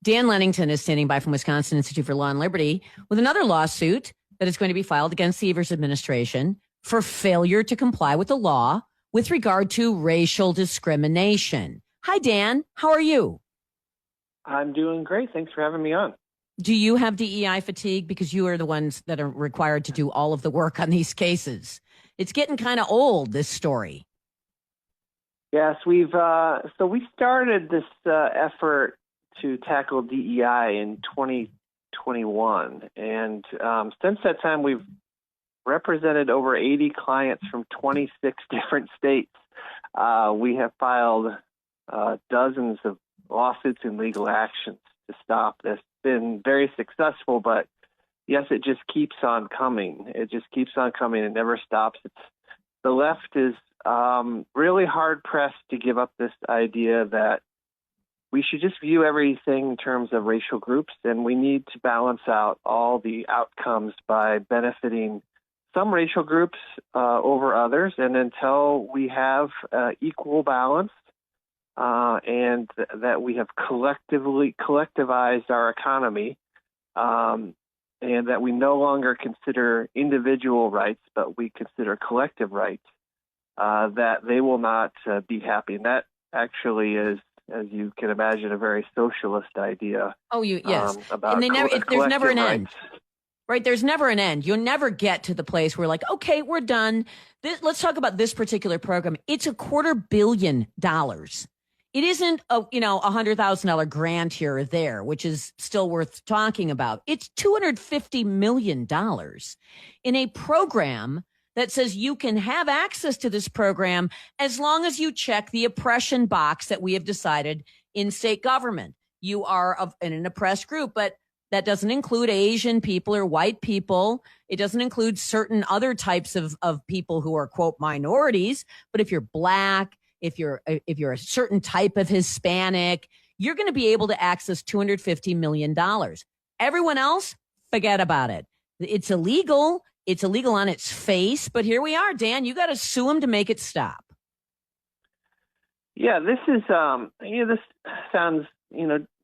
Dan Lennington is standing by from Wisconsin Institute for Law and Liberty with another lawsuit that is going to be filed against the Evers administration for failure to comply with the law with regard to racial discrimination. Hi, Dan. How are you? I'm doing great. Thanks for having me on. Do you have DEI fatigue? Because you are the ones that are required to do all of the work on these cases. It's getting kind of old, this story. Yes, we started this effort to tackle DEI in 2021. And since that time, we've represented over 80 clients from 26 different states. We have filed dozens of lawsuits and legal actions to stop this. It's been very successful, but yes, it just keeps on coming. It just keeps on coming. It never stops. The left is really hard-pressed to give up this idea that we should just view everything in terms of racial groups, and we need to balance out all the outcomes by benefiting some racial groups over others. And until we have equal balance and that we have collectivized our economy, and that we no longer consider individual rights, but we consider collective rights, that they will not be happy. And that actually is, as you can imagine, a very socialist idea. Oh, yes. About and there's never an end. rights. Right. There's never an end. You'll never get to the place where like, okay, we're done. Let's talk about this particular program. It's $250 million. It isn't a $100,000 grant here or there, which is still worth talking about. It's $250 million in a program that says you can have access to this program as long as you check the oppression box that we have decided in state government. You are in an oppressed group, but that doesn't include Asian people or white people. It doesn't include certain other types of people who are, quote, minorities. But if you're Black, if you're a certain type of Hispanic, you're going to be able to access $250 million. Everyone else, forget about it. It's illegal. It's illegal on its face. But here we are, Dan. You got to sue them to make it stop. Yeah, this is, this sounds,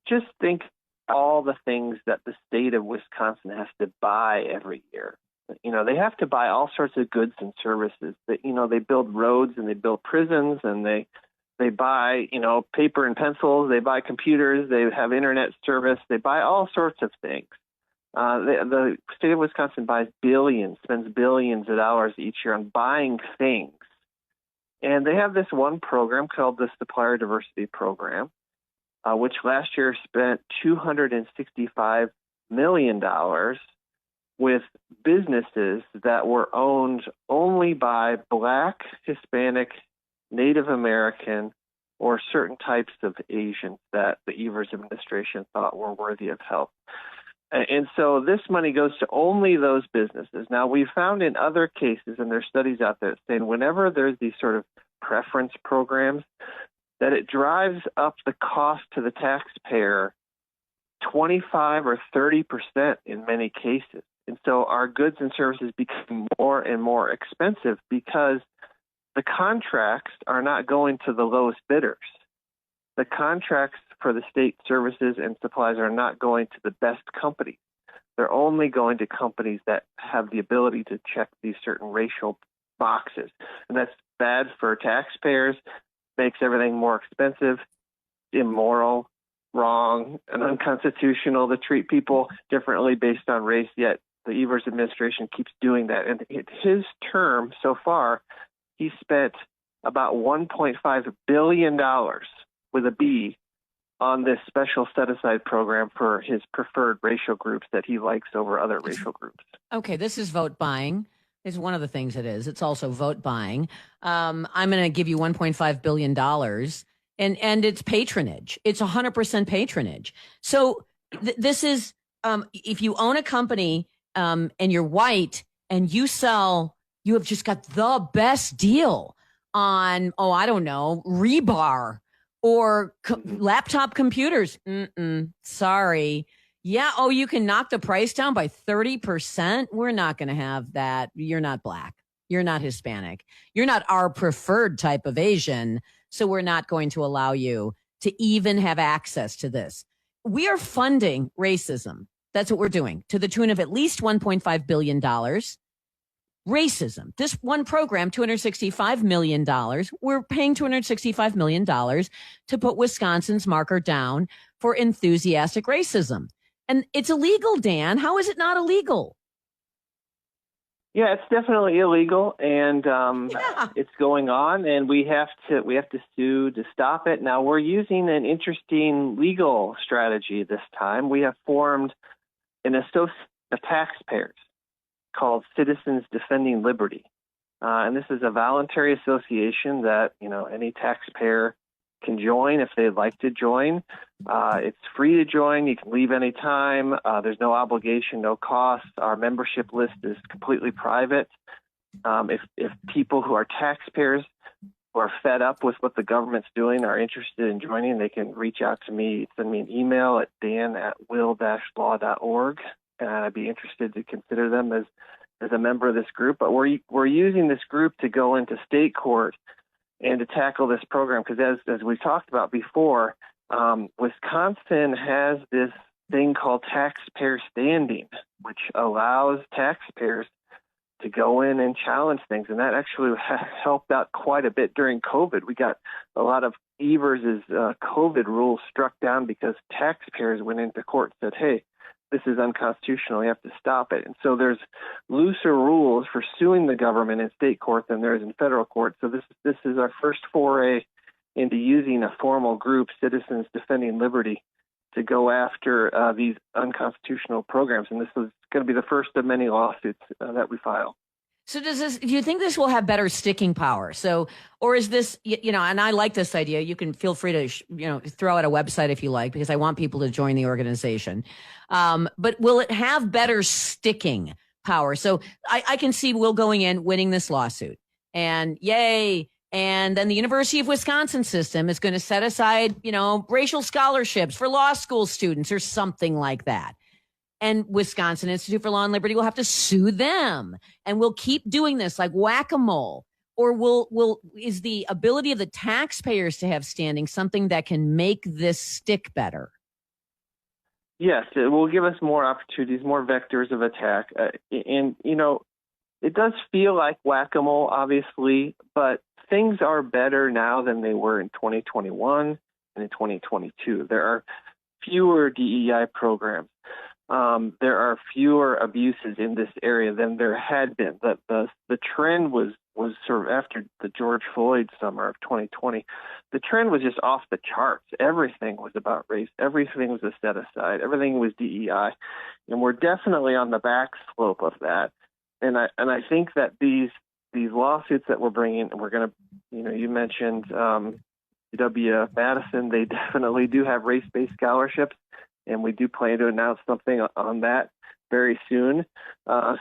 just think all the things that the state of Wisconsin has to buy every year. They have to buy all sorts of goods and services. That they build roads and they build prisons and they buy paper and pencils. They buy computers. They have internet service. They buy all sorts of things. The state of Wisconsin spends billions of dollars each year on buying things. And they have this one program called the Supplier Diversity Program, which last year spent $265 million with businesses that were owned only by Black, Hispanic, Native American, or certain types of Asians that the Evers administration thought were worthy of help. And so this money goes to only those businesses. Now, we've found in other cases, and there's studies out there saying whenever there's these sort of preference programs, that it drives up the cost to the taxpayer 25 or 30% in many cases. And so our goods and services become more and more expensive because the contracts are not going to the lowest bidders. The contracts for the state services and supplies are not going to the best companies. They're only going to companies that have the ability to check these certain racial boxes. And that's bad for taxpayers, makes everything more expensive, immoral, wrong, and unconstitutional to treat people differently based on race, yet the Evers administration keeps doing that. And his term so far, he spent about $1.5 billion with a B on this special set-aside program for his preferred racial groups that he likes over other racial groups. Okay, this is vote buying. Is one of the things it is. It's also vote buying. I'm going to give you $1.5 billion, and it's patronage. It's 100% patronage. So this is, if you own a company and you're white and you have just got the best deal on, rebar or laptop computers. Sorry. Yeah. Oh, you can knock the price down by 30%. We're not going to have that. You're not Black. You're not Hispanic. You're not our preferred type of Asian. So we're not going to allow you to even have access to this. we are funding racism. That's what we're doing, to the tune of at least $1.5 billion. Racism. This one program, $265 million. We're paying $265 million to put Wisconsin's marker down for enthusiastic racism. And it's illegal, Dan. How is it not illegal? Yeah, it's definitely illegal, and it's going on, and we have to sue to stop it. Now, we're using an interesting legal strategy this time. We have formed an association of taxpayers called Citizens Defending Liberty, and this is a voluntary association that any taxpayer can join if they'd like to join. It's free to join. You can leave anytime. There's no obligation, no cost. Our membership list is completely private. If people who are taxpayers who are fed up with what the government's doing are interested in joining, they can reach out to me, send me an email at dan@will-law.org, and I'd be interested to consider them as a member of this group. But we're using this group to go into state court and to tackle this program, because as we talked about before, Wisconsin has this thing called taxpayer standing, which allows taxpayers to go in and challenge things, and that actually helped out quite a bit during COVID. We got a lot of Evers' COVID rules struck down because taxpayers went into court and said, hey, this is unconstitutional, you have to stop it. And so there's looser rules for suing the government in state court than there is in federal court. So this is our first foray into using a formal group, Citizens Defending Liberty, to go after these unconstitutional programs. And this is going to be the first of many lawsuits that we file. So do you think this will have better sticking power? So, or is this, and I like this idea. You can feel free to, throw out a website if you like, because I want people to join the organization. But will it have better sticking power? So I can see Will going in, winning this lawsuit, and yay. And then the University of Wisconsin system is going to set aside, racial scholarships for law school students or something like that. And Wisconsin Institute for Law and Liberty will have to sue them, and we'll keep doing this like whack-a-mole. Or is the ability of the taxpayers to have standing something that can make this stick better? Yes, it will give us more opportunities, more vectors of attack. And it does feel like whack-a-mole, obviously, but things are better now than they were in 2021 and in 2022. There are fewer DEI programs. There are fewer abuses in this area than there had been. The trend was sort of after the George Floyd summer of 2020. The trend was just off the charts. Everything was about race. Everything was a set aside. Everything was DEI, and we're definitely on the back slope of that. And I think that these lawsuits that we're bringing, we're going to, you mentioned UW-Madison. They definitely do have race-based scholarships, and we do plan to announce something on that very soon.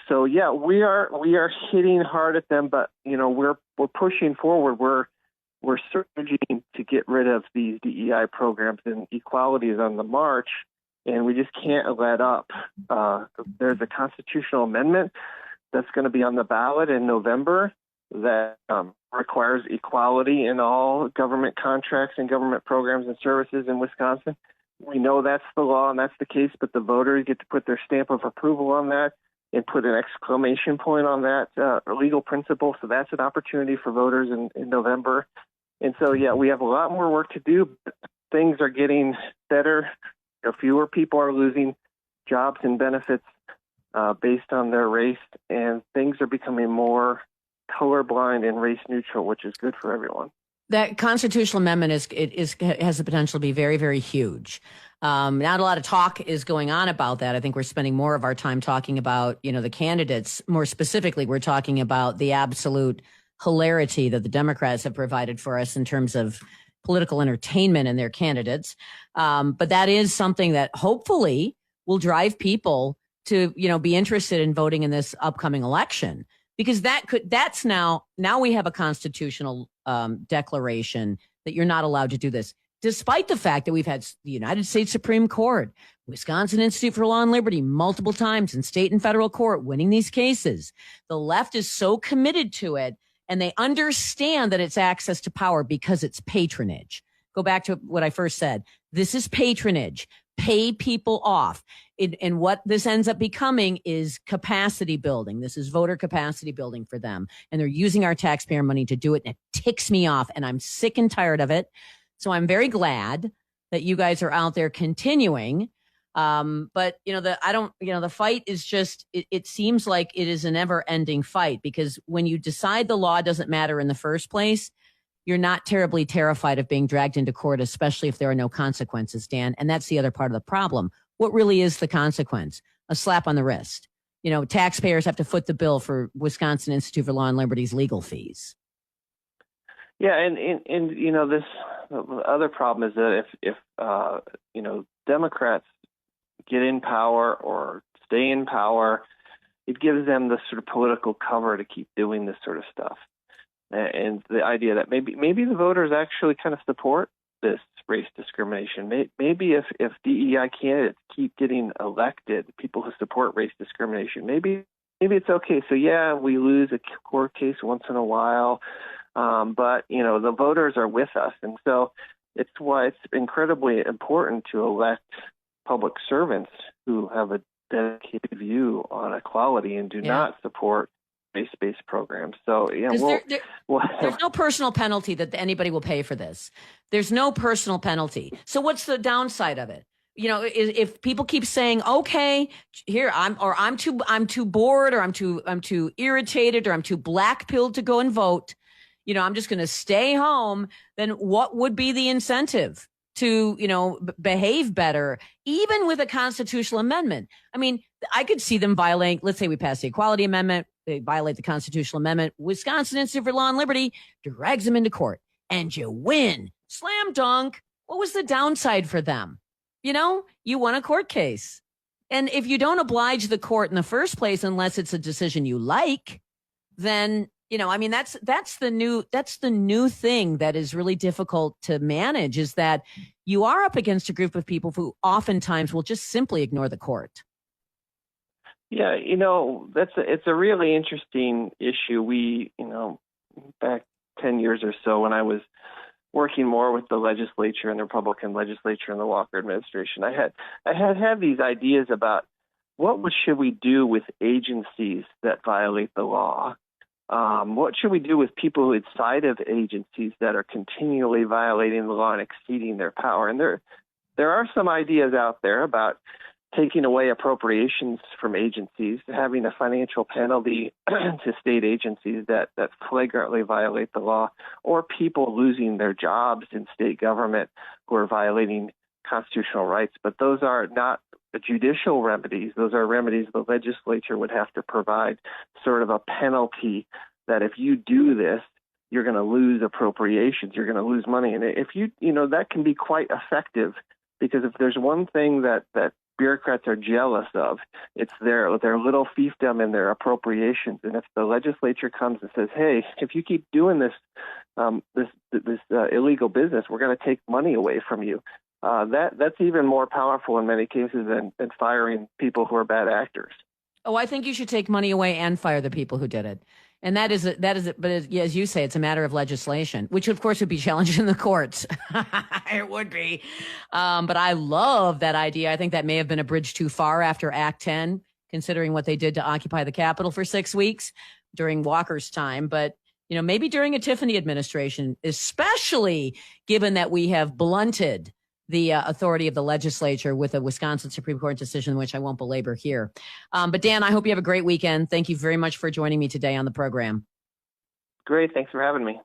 So yeah, we are hitting hard at them, but we're pushing forward. We're surging to get rid of these DEI programs, and equality is on the march, and we just can't let up. There's a constitutional amendment that's going to be on the ballot in November that requires equality in all government contracts and government programs and services in Wisconsin. We know that's the law and that's the case, but the voters get to put their stamp of approval on that and put an exclamation point on that legal principle. So that's an opportunity for voters in November. And so, yeah, we have a lot more work to do, but things are getting better. Fewer people are losing jobs and benefits based on their race, and things are becoming more colorblind and race neutral, which is good for everyone. That constitutional amendment has the potential to be very, very huge. Not a lot of talk is going on about that. I think we're spending more of our time talking about, the candidates. More specifically, we're talking about the absolute hilarity that the Democrats have provided for us in terms of political entertainment and their candidates. But that is something that hopefully will drive people to, be interested in voting in this upcoming election, because that's now we have a constitutional declaration that you're not allowed to do this, despite the fact that we've had the United States Supreme Court, Wisconsin Institute for Law and Liberty multiple times in state and federal court winning these cases. The left is so committed to it, and they understand that it's access to power because it's patronage. Go back to what I first said. This is patronage. pay people off. And what this ends up becoming is capacity building. This is voter capacity building for them. And they're using our taxpayer money to do it. And it ticks me off. And I'm sick and tired of it. So I'm very glad that you guys are out there continuing. But the fight is just, it seems like it is a never ending fight, because when you decide the law doesn't matter in the first place, you're not terribly terrified of being dragged into court, especially if there are no consequences, Dan. And that's the other part of the problem. What really is the consequence? A slap on the wrist. Taxpayers have to foot the bill for Wisconsin Institute for Law and Liberty's legal fees. Yeah, and this the other problem is that if Democrats get in power or stay in power, it gives them the sort of political cover to keep doing this sort of stuff. And the idea that maybe the voters actually kind of support this race discrimination. Maybe if DEI candidates keep getting elected, people who support race discrimination, maybe it's okay. So yeah, we lose a court case once in a while, but the voters are with us, and so it's why it's incredibly important to elect public servants who have a dedicated view on equality and do not support race-based programs. So there's no personal penalty that anybody will pay for this. There's no personal penalty. So what's the downside of it? If people keep saying, okay, here I'm too bored, or I'm too irritated, or I'm too black-pilled to go and vote, I'm just going to stay home, then what would be the incentive to, behave better, even with a constitutional amendment? I mean, I could see them violating, let's say we pass the Equality Amendment, they violate the constitutional amendment, Wisconsin Institute for Law and Liberty drags them into court, and you win. Slam dunk. What was the downside for them? You won a court case. And if you don't oblige the court in the first place, unless it's a decision you like, then, that's the new thing that is really difficult to manage, is that you are up against a group of people who oftentimes will just simply ignore the court. Yeah, it's a really interesting issue. We, back 10 years or so, when I was working more with the legislature and the Republican legislature and the Walker administration, I had these ideas about should we do with agencies that violate the law? What should we do with people inside of agencies that are continually violating the law and exceeding their power? And there are some ideas out there about taking away appropriations from agencies, having a financial penalty to state agencies that flagrantly violate the law, or people losing their jobs in state government who are violating constitutional rights. But those are not judicial remedies. Those are remedies the legislature would have to provide, sort of a penalty that if you do this, you're going to lose appropriations, you're going to lose money. And if that can be quite effective, because if there's one thing that bureaucrats are jealous of, it's their little fiefdom and their appropriations. And if the legislature comes and says, hey, if you keep doing this illegal business, we're going to take money away from you, that's even more powerful in many cases than firing people who are bad actors. Oh, I think you should take money away and fire the people who did it. And that is it. But as you say, it's a matter of legislation, which of course would be challenged in the courts. It would be. But I love that idea. I think that may have been a bridge too far after Act 10, considering what they did to occupy the Capitol for 6 weeks during Walker's time. But, maybe during a Tiffany administration, especially given that we have blunted the authority of the legislature with a Wisconsin Supreme Court decision, which I won't belabor here. But Dan, I hope you have a great weekend. Thank you very much for joining me today on the program. Great. Thanks for having me.